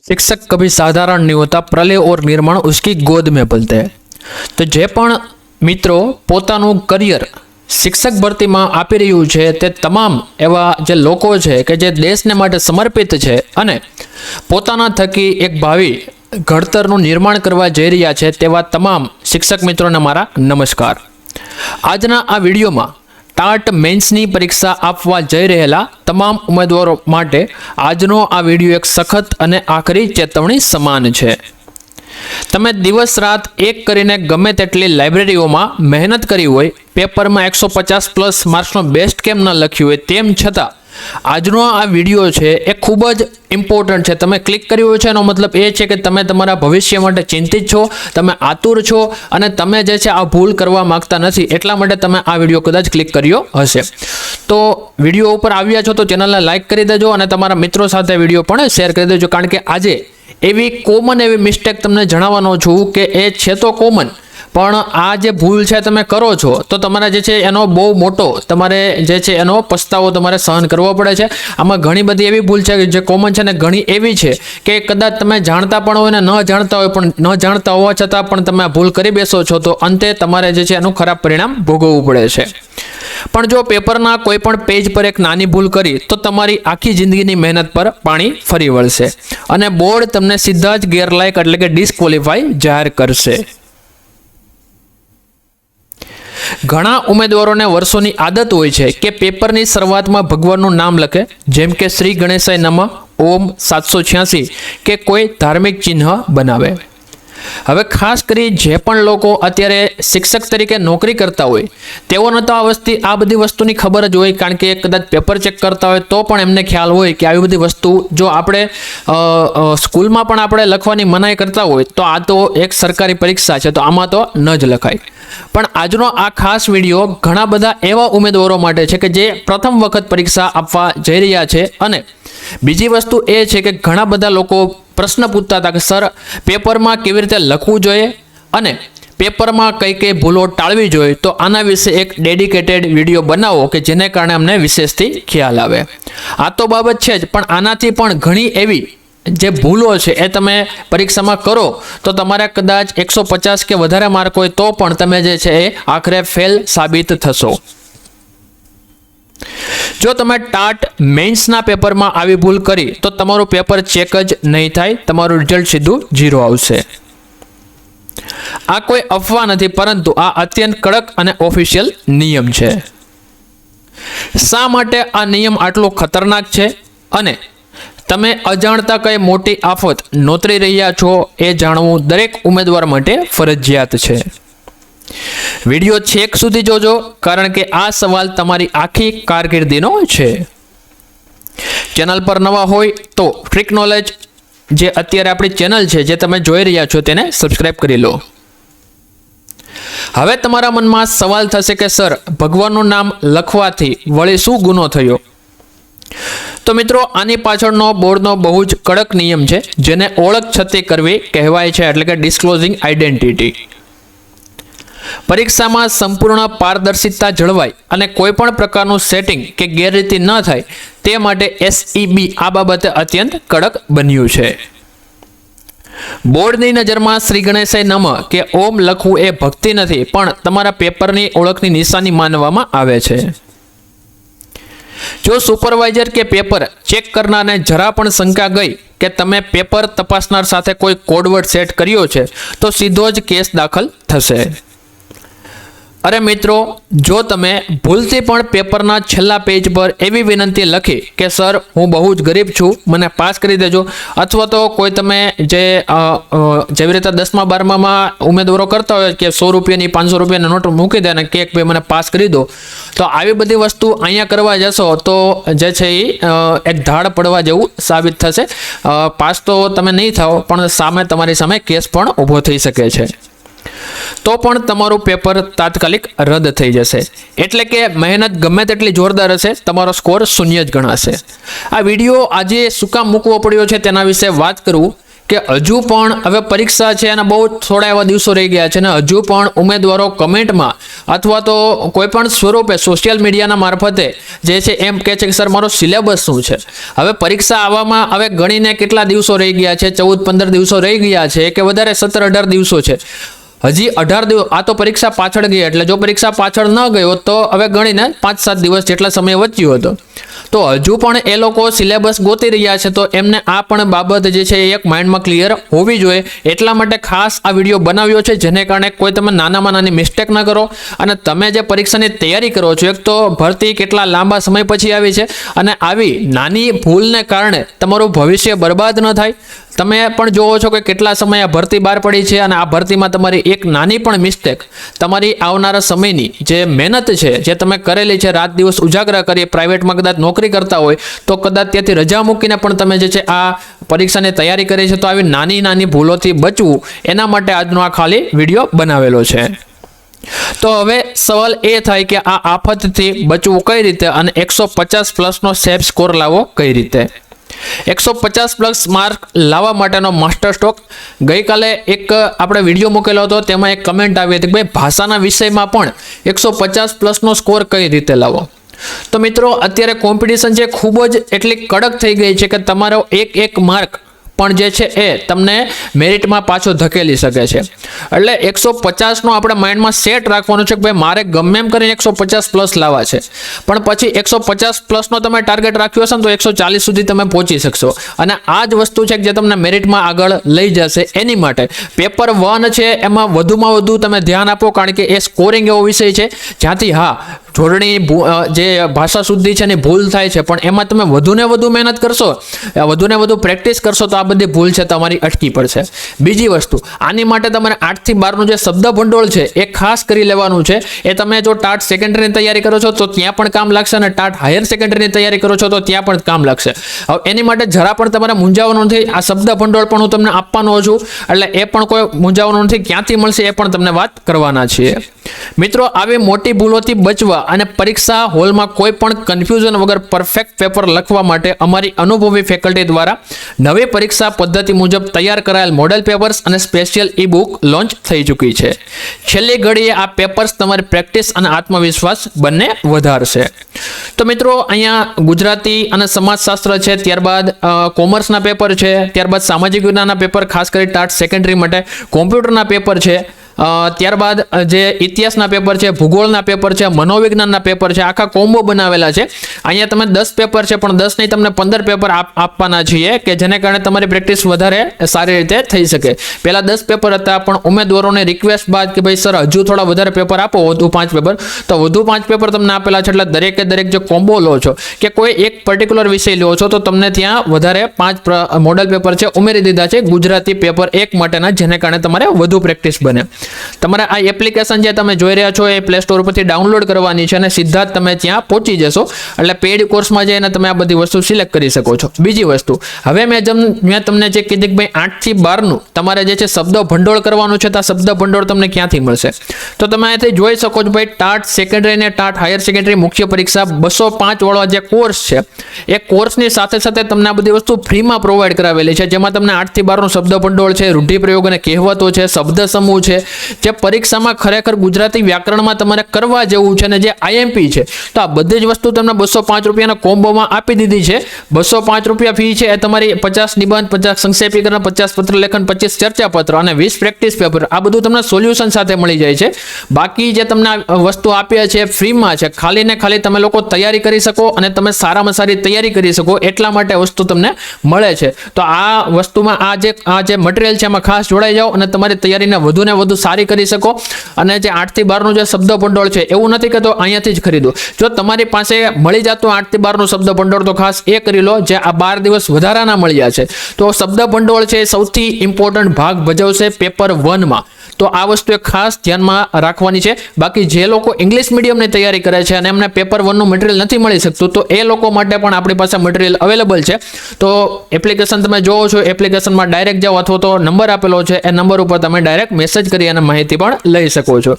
शिक्षक कभी साधारण नहीं होता, प्रलय और निर्माण उसकी गोद में पलते हैं। तो जे पण मित्रों पोतानुं करियर शिक्षक भर्ती में आपी रह्युं छे ते तमाम एवा जे लोको छे के जे देशने माटे समर्पित छे अने पोताना थकी एक भावी घड़तरनुं निर्माण करवा जई रह्या छे तेवा तमाम शिक्षक मित्रों ने मारा नमस्कार। आजना आ विडियो में टाट मेन्सनी परीक्षा आपवा जई रहेला तमाम उम्मीदवारों माटे आजनो आ विडियो एक सखत अने आखरी चेतवणी समान छे। तमे दिवस रात एक करीने गमे तेटली लाइब्रेरीओमां मेहनत करी होय, पेपर में 150+ मार्क्सनो बेस्ट केम न लख्युं होय तेम छतां આજનો આ વિડીયો છે એ ખૂબ જ ઇમ્પોર્ટન્ટ છે। તમે ક્લિક કર્યો છે એનો મતલબ એ છે કે તમે તમારા ભવિષ્ય માટે ચિંતિત છો, તમે આતુર છો અને તમે જે છે આ ભૂલ કરવા માંગતા નથી, એટલા માટે તમે આ વિડીયો કદાચ ક્લિક કર્યો હશે। તો વિડીયો ઉપર આવ્યા છો તો ચેનલને લાઇક કરી દેજો અને તમારા મિત્રો સાથે વિડીયો પણ શેર કરી દેજો, કારણ કે આજે એવી કોમન એવી મિસ્ટેક તમને જણાવવાનો છું કે એ છે તો કોમન, પણ આ જે ભૂલ છે તમે કરો છો તો તમારે જે છે એનો બહુ મોટો તમારે જે છે એનો પસ્તાવો તમારે સહન કરવો પડે છે। આમાં ઘણી બધી એવી ભૂલ છે જે કોમન છે ને ઘણી એવી છે કે કદાચ તમે જાણતા પણ હોય ને ન જાણતા હોય, પણ ન જાણતા હોવા છતાં પણ તમે આ ભૂલ કરી બેસો છો તો અંતે તમારે જે છે એનું ખરાબ પરિણામ ભોગવવું પડે છે। પણ જો પેપરના કોઈ પણ પેજ પર એક નાની ભૂલ કરી તો તમારી આખી જિંદગીની મહેનત પર પાણી ફરી વળશે અને બોર્ડ તમને સીધા જ ગેરલાયક એટલે કે ડિસ્ક્વોલિફાઈ જાહેર કરશે। ઘણા ઉમેદવારોને વર્ષોની આદત હોય છે કે પેપરની શરૂઆતમાં ભગવાનનું નામ લખે, જેમ કે શ્રી ગણેશાય નમઃ, ઓમ 786 કે કોઈ ધાર્મિક ચિહ્ન બનાવે। હવે ખાસ કરી જે પણ લોકો અત્યારે શિક્ષક તરીકે નોકરી કરતા હોય તેઓને તો આ બધી વસ્તુની ખબર જ હોય, કારણ કે કદાચ પેપર ચેક કરતા હોય તો પણ એમને ખ્યાલ હોય કે આવી બધી વસ્તુ જો આપણે સ્કૂલમાં પણ આપણે લખવાની મનાઈ કરતા હોય તો આ તો એક સરકારી પરીક્ષા છે તો આમાં તો ન જ લખાય। પણ આજનો આ ખાસ વિડીયો ઘણા બધા એવા ઉમેદવારો માટે છે કે જે પ્રથમ વખત પરીક્ષા આપવા જઈ રહ્યા છે। અને બીજી વસ્તુ એ છે કે ઘણા બધા લોકો પ્રશ્ન પૂછતા હતા કે સર પેપરમાં કેવી રીતે લખવું જોઈએ અને પેપરમાં કઈ કઈ ભૂલો ટાળવી જોઈએ, તો આના વિશે એક ડેડિકેટેડ વિડીયો બનાવો કે જેને કારણે અમને વિશેષથી ખ્યાલ આવે। આ તો બાબત છે જ, પણ આનાથી પણ ઘણી એવી જે ભૂલો છે એ તમે પરીક્ષામાં કરો તો તમારે કદાચ 150 કે વધારે માર્ક હોય તો પણ તમે જે છે એ આખરે ફેલ સાબિત થશો। જો તમે ટાટ મેન્સના પેપરમાં આવી ભૂલ કરી તો તમારું પેપર ચેક જ નહીં થાય, તમારું રિઝલ્ટ સીધું 0 આવશે। આ કોઈ અફવા નથી, પરંતુ આ અત્યંત કડક અને ઓફિશિયલ નિયમ છે। શા માટે આ નિયમ આટલો ખતરનાક છે અને તમે અજાણતા કઈ મોટી આફત નોતરી રહ્યા છો એ જાણવું દરેક ઉમેદવાર માટે ફરજિયાત છે। વિડીયો છેક સુધી જોજો, કારણ કે આ સવાલ તમારી આખી કારકિર્દીનો છે। ચેનલ પર નવા હોય તો ટ્રીક નોલેજ જે અત્યારે આપણી ચેનલ છે જે તમે જોઈ રહ્યા છો તેને સબસ્ક્રાઇબ કરી લો। હવે તમારા મનમાં સવાલ થશે કે સર ભગવાનનું નામ લખવાથી વળી શું ગુનો થયો? તો મિત્રો આની પાછળનો બોર્ડનો બહુ જ કડક નિયમ છે જેને ઓળખ છતી કરવી કહેવાય છે, એટલે કે ડિસ્ક્લોઝિંગ આઈડેન્ટિટી। પરીક્ષામાં સંપૂર્ણ પારદર્શિતા જળવાય અને કોઈ પણ પ્રકારનું સેટિંગ કે ગેરરીતિ ન થાય તે માટે SEB આ બાબતે અત્યંત કડક બન્યું છે। બોર્ડની નજરમાં શ્રી ગણેશાય નમઃ કે ઓમ લખવું એ ભક્તિ નથી, પણ તમારા પેપરની ઓળખની નિશાની માનવામાં આવે છે। જો સુપરવાઇઝર કે પેપર ચેક કરનારને જરા પણ શંકા ગઈ કે તમે પેપર તપાસનાર સાથે કોઈ કોડવર્ડ સેટ કર્યો છે તો સીધો જ કેસ દાખલ થશે। અરે મિત્રો, જો તમે ભૂલથી પણ પેપરના છેલ્લા પેજ પર એવી વિનંતી લખી કે સર હું બહુ જ ગરીબ છું, મને પાસ કરી દેજો, અથવા તો કોઈ તમે જેવી રીતે 10મા 12મામાં ઉમેદવારો કરતા હોય કે 100 રૂપિયાની 500 રૂપિયાની નોટ મૂકી દે અને કે ભાઈ મને પાસ કરી દો, તો આવી બધી વસ્તુ અહીંયા કરવા જશો તો જે છે એ એક ધાડ પડવા જેવું સાબિત થશે। પાસ તો તમે નહીં થાઓ, પણ સામે તમારી સામે કેસ પણ ઊભો થઈ શકે છે, તો પણ તમારું પેપર તાત્કાલિક રદ થઈ જશે। એટલે કે મહેનત ગમે તેટલી જોરદાર હશે, તમારો સ્કોર 0 જ ગણાશે। આ વિડીયો આજે શું કામ મૂકવો પડ્યો છે તેના વિશે વાત કરું કે હજુ પણ હવે પરીક્ષા છે અને બહુ થોડા એવા દિવસો રહી ગયા છે અને હજુ પણ ઉમેદવારો કમેન્ટમાં અથવા તો કોઈ પણ સ્વરૂપે સોશિયલ મીડિયાના મારફતે જે છે એમ કહે છે કે સર મારો સિલેબસ શું છે. હવે પરીક્ષા આવવામાં હવે ગણીને કેટલા દિવસો રહી ગયા છે, 14-15 દિવસો રહી ગયા છે કે વધારે 17-18 દિવસો છે. હજી 18 દિવસ આ તો પરીક્ષા પાછળ ગઈ, એટલે જો પરીક્ષા પાછળ ન ગયો તો હવે ગણીને 5-7 દિવસ જેટલા સમય વધ્યો હતો. તો હજુ પણ એ લોકો સિલેબસ ગોતી રહ્યા છે, તો એમને આ પણ બાબત જે છે એ એક માઇન્ડમાં ક્લિયર હોવી જોઈએ. એટલા માટે ખાસ આ વિડીયો બનાવ્યો છે, જેને કારણે કોઈ તમે નાનામાં નાની મિસ્ટેક ન કરો અને તમે જે પરીક્ષાની તૈયારી કરો છો, એક તો ભરતી કેટલા લાંબા સમય પછી આવી છે અને આવી નાની ભૂલને કારણે તમારું ભવિષ્ય બરબાદ ન થાય. તમે પણ જોવો છો કે કેટલા સમય આ ભરતી બહાર પડી છે અને આ ભરતીમાં તમારી એક નાની પણ મિસ્ટેક તમારી આવનારા સમયની જે મહેનત છે, જે તમે કરેલી છે, રાત દિવસ ઉજાગરા કરી પ્રાઇવેટમાં કદાચ નોકરી કરતા હોય તો કદાચ ત્યાંથી રજા મૂકીને પણ તમે જે છે આ પરીક્ષાની તૈયારી કરી છે. તો આવી નાની નાની ભૂલોથી બચવું એના માટે આજનો આ ખાલી વિડીયો બનાવેલો છે. તો હવે સવાલ એ થાય કે આ આફતથી બચવું કઈ રીતે અને 150+ સેફ સ્કોર લાવવો કઈ રીતે. 150+ માર્ક લાવવા માટેનો માસ્ટર સ્ટ્રોક ગઈકાલે એક આપણે વિડીયો મૂકેલો હતો, તેમાં એક કમેન્ટ આવી હતી કે ભાઈ ભાષાના વિષયમાં પણ 150+ સ્કોર કઈ રીતે લાવો. તો મિત્રો અત્યારે કોમ્પિટિશન છે ખૂબ જ એટલી કડક થઈ ગઈ છે કે તમારો એક માર્ક પણ જે છે એ તમને મેરિટમાં પાછો ધકેલી શકે છે. એટલે 150નો આપણે માઇન્ડમાં સેટ રાખવાનું છે કે ભાઈ મારે ગમે એમ કરીને 150+ લાવવા છે, પણ પછી 150+નો તમે ટાર્ગેટ રાખ્યો હશે ને તો 140 સુધી તમે પહોંચી શકશો. અને આ જ વસ્તુ છે કે જે તમને મેરિટમાં આગળ લઈ જશે. એની માટે પેપર 1 છે એમાં વધુમાં વધુ તમે ધ્યાન આપો, કારણ કે એ સ્કોરિંગ એવો વિષય છે જ્યાંથી જોડણી જે ભાષા શુદ્ધિ છે એની ભૂલ થાય છે, પણ એમાં તમે વધુને વધુ મહેનત કરશો, વધુને વધુ પ્રેક્ટિસ કરશો તો આ બધી ભૂલ છે તમારી અટકી પડશે. બીજી વસ્તુ, આની માટે તમારે 8 થી 12નું જે શબ્દ ભંડોળ છે એ ખાસ કરી લેવાનું છે. એ તમે જો ટાટ સેકન્ડરીની તૈયારી કરો છો તો ત્યાં પણ કામ લાગશે અને ટાટ હાયર સેકન્ડરીની તૈયારી કરો છો તો ત્યાં પણ કામ લાગશે. હવે એની માટે જરા પણ તમારે મૂંઝાવાનું નથી. આ શબ્દ ભંડોળ પણ હું તમને આપવાનો છું, એટલે એ પણ કોઈ મૂંઝાવાનું નથી. ક્યાંથી મળશે એ પણ તમને વાત કરવાના છીએ. મિત્રો, આવી મોટી ભૂલોથી બચવા અને પરીક્ષા હોલમાં કોઈ પણ કન્ફ્યુઝન વગર પરફેક્ટ પેપર લખવા માટે અમારી અનુભવી ફેકલ્ટી દ્વારા નવી પરીક્ષા પદ્ધતિ મુજબ તૈયાર કરાયેલ મોડેલ પેપર્સ અને સ્પેશિયલ ઈ બુક લોન્ચ થઈ ચૂકી છે. છેલ્લી ઘડીએ આ પેપર્સ તમારી પ્રેક્ટિસ અને આત્મવિશ્વાસ બંને વધારશે. તો મિત્રો, અહીંયા ગુજરાતી અને સમાજશાસ્ત્ર છે, ત્યારબાદ કોમર્સના પેપર છે, ત્યારબાદ સામાજિક વિજ્ઞાનના પેપર ખાસ કરી ટાટ સેકન્ડરી માટે, કોમ્પ્યુટરના પેપર છે, ત્યારબાદ જે ઇતિહાસના પેપર છે, ભૂગોળના પેપર છે, મનોવિજ્ઞાનના પેપર છે, આખા કોમ્બો બનાવેલા છે. અહીંયા તમે 10 પેપર છે, પણ 10 નહીં તમને 15 પેપર આપવાના છીએ કે જેને કારણે તમારી પ્રેક્ટિસ વધારે સારી રીતે થઈ શકે. પહેલા 10 પેપર હતા, પણ ઉમેદવારોને રિક્વેસ્ટ બાદ કે ભાઈ સર હજુ થોડા વધારે પેપર આપો, વધુ 5 પેપર, તો વધુ 5 પેપર તમને આપેલા છે. એટલે દરેકે દરેક જે કોમ્બો લો છો કે કોઈ એક પર્ટિક્યુલર વિષય લો છો તો તમને ત્યાં વધારે 5 મોડલ પેપર છે ઉમેરી દીધા છે ગુજરાતી પેપર 1 માટેના, જેને કારણે તમારે વધુ પ્રેક્ટિસ બને. તમારે આ એપ્લિકેશન જે તમે જોઈ રહ્યા છો એ પ્લે સ્ટોર પરથી ડાઉનલોડ કરવાની છે અને સીધા જ તમે ત્યાં પહોંચી જશો. એટલે પેઇડ કોર્સમાં જઈને તમે આ બધી વસ્તુ સિલેક્ટ કરી શકો છો. બીજી વસ્તુ, હવે મેં તમને જે કીધું કે ભાઈ 8 થી 12નું તમારે જે છે શબ્દ ભંડોળ કરવાનું છે, તો આ શબ્દ ભંડોળ તમને ક્યાંથી મળશે? તો તમે અહીંથી જોઈ શકો છો ભાઈ, ટાટ સેકન્ડરી અને ટાટ હાયર સેકન્ડરી મુખ્ય પરીક્ષા 205 વાળો જે કોર્સ છે એ કોર્સની સાથે સાથે તમને આ બધી વસ્તુ ફ્રીમાં પ્રોવાઈડ કરાવેલી છે, જેમાં તમને 8 થી 12નું શબ્દ ભંડોળ છે, રૂઢિપ્રયોગ અને કહેવતો છે, શબ્દ સમૂહ છે, જે પરીક્ષામાં ખરેખર ગુજરાતી વ્યાકરણમાં તમારે કરવા જેવું છે, અને જે આઈએમપી છે. તો આ બધી જ વસ્તુ તમને 205 રૂપિયાના કોમ્બોમાં આપી દીધી છે. 205 રૂપિયા ફી છે એ તમારી 50 નિબંધ, 50 સંક્ષેપીકરણ, 50 પત્ર લેખન, 25 ચર્ચાપત્ર અને 20 પ્રેક્ટિસ પેપર, આ બધું તમને સોલ્યુશન સાથે મળી જાય છે. બાકી જે તમને વસ્તુ આપી છે ફ્રીમાં છે, ખાલી ને ખાલી તમે લોકો તૈયારી કરી શકો અને તમે સારામાં સારી તૈયારી કરી શકો એટલા માટે વસ્તુ તમને મળે છે. તો આ વસ્તુમાં આ જે મટીરિયલ છે એમાં ખાસ જોડાઈ જાઓ અને તમારી તૈયારીને વધુને વધુ સારી કરી શકો. અને જે 8 થી 12નું જે શબ્દ ભંડોળ છે એવું નથી કે તો અહીંયાથી જ ખરીદો. જો તમારી પાસે મળી જતું 8 થી 12નું શબ્દ ભંડોળ તો ખાસ એ કરી લો, જે આ 12 દિવસ વધારાના મળ્યા છે. તો શબ્દ ભંડોળ છે સૌથી ઇમ્પોર્ટન્ટ ભાગ ભજવશે પેપર 1માં. તો આ વસ્તુ ખાસ ધ્યાનમાં રાખવાની છે. બાકી જે લોકો ઇંગ્લિશ મીડિયમની તૈયારી કરે છે અને એમને પેપર 1નું મટીરિયલ નથી મળી શકતું, તો એ લોકો માટે પણ આપણી પાસે મટીરિયલ અવેલેબલ છે. તો એપ્લિકેશન તમે જોવો છો, એપ્લિકેશનમાં ડાયરેક્ટ જાઓ અથવા તો નંબર આપેલો છે એ નંબર ઉપર તમે ડાયરેક્ટ મેસેજ કરી અને માહિતી પણ લઈ શકો છો.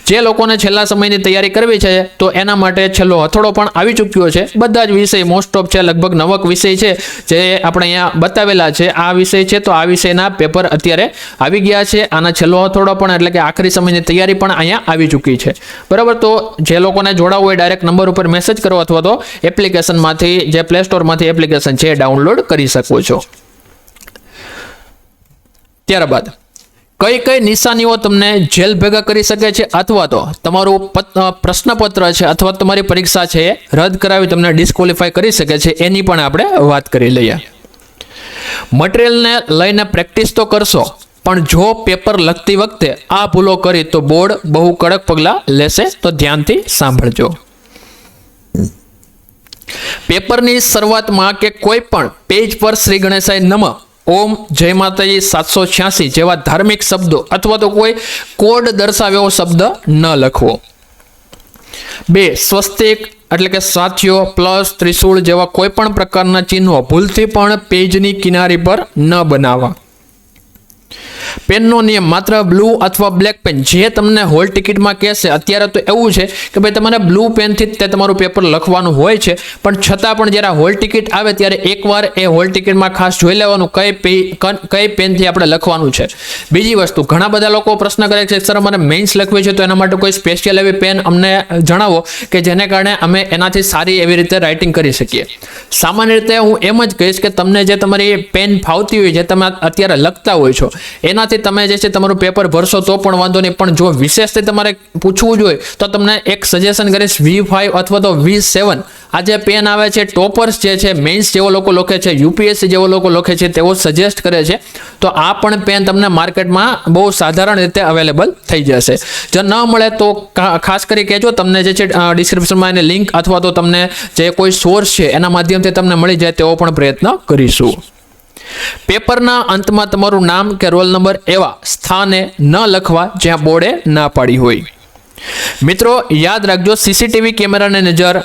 જે લોકોને છેલ્લા સમયની તૈયારી કરવી છે તો એના માટે છેલ્લો હથોડો પણ આવી ચૂક્યો છે. બધા જ વિષય મોસ્ટ ઓફ છે, લગભગ 9 વિષય છે જે આપણે અહીંયા બતાવેલા છે. આ વિષય છે તો આ વિષયના પેપર અત્યારે આવી ગયા છે. આના છેલ્લો હથોડો પણ એટલે કે આખરી સમયની તૈયારી પણ અહીંયા આવી ચૂકી છે. બરાબર, તો જે લોકોને જોડાવવું હોય ડાયરેક્ટ નંબર ઉપર મેસેજ કરો અથવા તો એપ્લિકેશનમાંથી જે પ્લે સ્ટોરમાંથી એપ્લિકેશન છે ડાઉનલોડ કરી શકો છો. ત્યારબાદ કઈ નિશાનીઓ તમને જેલ ભેગા કરી શકે છે અથવા તો તમારું પ્રશ્નપત્ર છે અથવા તમારી પરીક્ષા છે એ રદ કરાવી તમને ડિસ્ક્વોલિફાય કરી શકે છે, એની પણ આપણે વાત કરી લઈએ. મટીરિયલને લઈને પ્રેક્ટિસ તો કરશો, પણ જો પેપર લખતી વખતે આ ભૂલો કરી તો બોર્ડ બહુ કડક પગલાં લેશે, તો ધ્યાનથી સાંભળજો. પેપરની શરૂઆતમાં કે કોઈ પણ પેજ પર શ્રી ગણેશાય નમઃ, ઓમ, જય માતાજી 786 જેવા ધાર્મિક શબ્દો અથવા તો કોઈ કોડ દર્શાવ્યો શબ્દ ન લખવો. 2. સ્વસ્તિક એટલે કે સાથીઓ, પ્લસ, ત્રિશૂળ જેવા કોઈ પણ પ્રકારના ચિહ્નો ભૂલથી પણ પેજની કિનારી પર ન બનાવવા. પેનનો નિયમ માત્ર બ્લુ અથવા બ્લેક પેન, જે તમને હોલ ટિકિટમાં કહેશે. અત્યારે તો એવું છે કે ભાઈ તમારે બ્લુ પેનથી જ તે તમારું પેપર લખવાનું હોય છે, પણ છતાં પણ જ્યારે હોલ ટિકિટ આવે ત્યારે એકવાર એ હોલ ટિકિટમાં ખાસ જોઈ લેવાનું કઈ પેનથી આપણે લખવાનું છે. બીજી વસ્તુ, ઘણા બધા લોકો પ્રશ્ન કરે છે સર અમારે મેઇન્સ લખવી છે તો એના માટે કોઈ સ્પેશિયલ એવી પેન અમને જણાવો કે જેને કારણે અમે એનાથી સારી એવી રીતે રાઇટિંગ કરી શકીએ. સામાન્ય રીતે હું એમ જ કહીશ કે તમને જે તમારી પેન ફાવતી હોય, જે તમે અત્યારે લખતા હોય છો, એનાથી તમે જે છે તમારું પેપર ભરશો તો પણ વાંધો નહીં. પણ જો વિશેષથી તમારે પૂછવું જોઈએ તો તમને એક સજેશન કરીશ, V5 અથવા તો V7 આ જે પેન આવે છે, ટોપર્સ જે છે, મેઇન્સ જેવો લોકો લખે છે, UPSC જેવો લોકો લખે છે, તેઓ સજેસ્ટ કરે છે. તો આ પણ પેન તમને માર્કેટમાં બહુ સાધારણ રીતે અવેલેબલ થઈ જશે. જો ન મળે તો ખાસ કરી કહેજો, તમને જે છે ડિસ્ક્રિપ્શનમાં એની લિંક અથવા તો તમને જે કોઈ સોર્સ છે એના માધ્યમથી તમને મળી જાય તેવો પણ પ્રયત્ન કરીશું. પેપરના અંતમાં તમારું નામ કે રોલ નંબર એવા સ્થાને ન લખવા જ્યાં બોર્ડે ના પાડી હોય. મિત્રો યાદ રાખજો, CCTV કેમેરાની નજર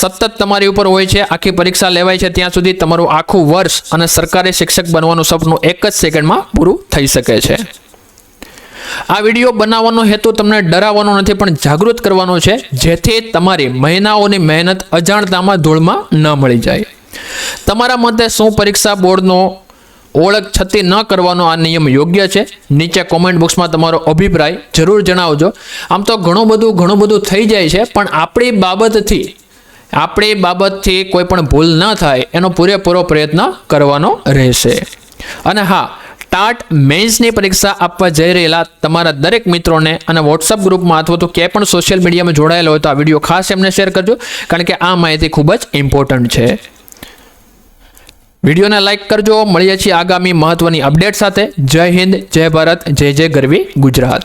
સતત તમારી ઉપર હોય છે. આખી પરીક્ષા લેવાય છે ત્યાં સુધી તમારું આખું વર્ષ અને સરકારી શિક્ષક બનવાનું સપનું એક જ સેકન્ડમાં પૂરું થઈ શકે છે. આ વિડીયો બનાવવાનો હેતુ તમને ડરાવવાનો નથી પણ જાગૃત કરવાનો છે, જેથી તમારી મહિનાઓની મહેનત અજાણતામાં ધૂળમાં ન મળી જાય. તમારા મતે શું પરીક્ષા બોર્ડનો ઓળખ છતી ન કરવાનો આ નિયમ યોગ્ય છે? નીચે કોમેન્ટ બોક્સમાં તમારો અભિપ્રાય જરૂર જણાવજો. આમ તો ઘણું બધું થઈ જાય છે, પણ આપણી બાબતથી કોઈ પણ ભૂલ ન થાય એનો પૂરેપૂરો પ્રયત્ન કરવાનો રહેશે. અને હા, ટાટ મેઇન્સની પરીક્ષા આપવા જઈ રહેલા તમારા દરેક મિત્રોને અને વોટ્સઅપ ગ્રુપમાં અથવા તો ક્યાંય પણ સોશિયલ મીડિયામાં જોડાયેલા હોય તો આ વિડીયો ખાસ એમને શેર કરજો, કારણ કે આ માહિતી ખૂબ જ ઇમ્પોર્ટન્ટ છે. વિડીયોને લાઇક કરજો. મળીએ છીએ આગામી મહત્વની અપડેટ સાથે. જય હિન્દ, જય ભારત, જય જય ગરવી ગુજરાત.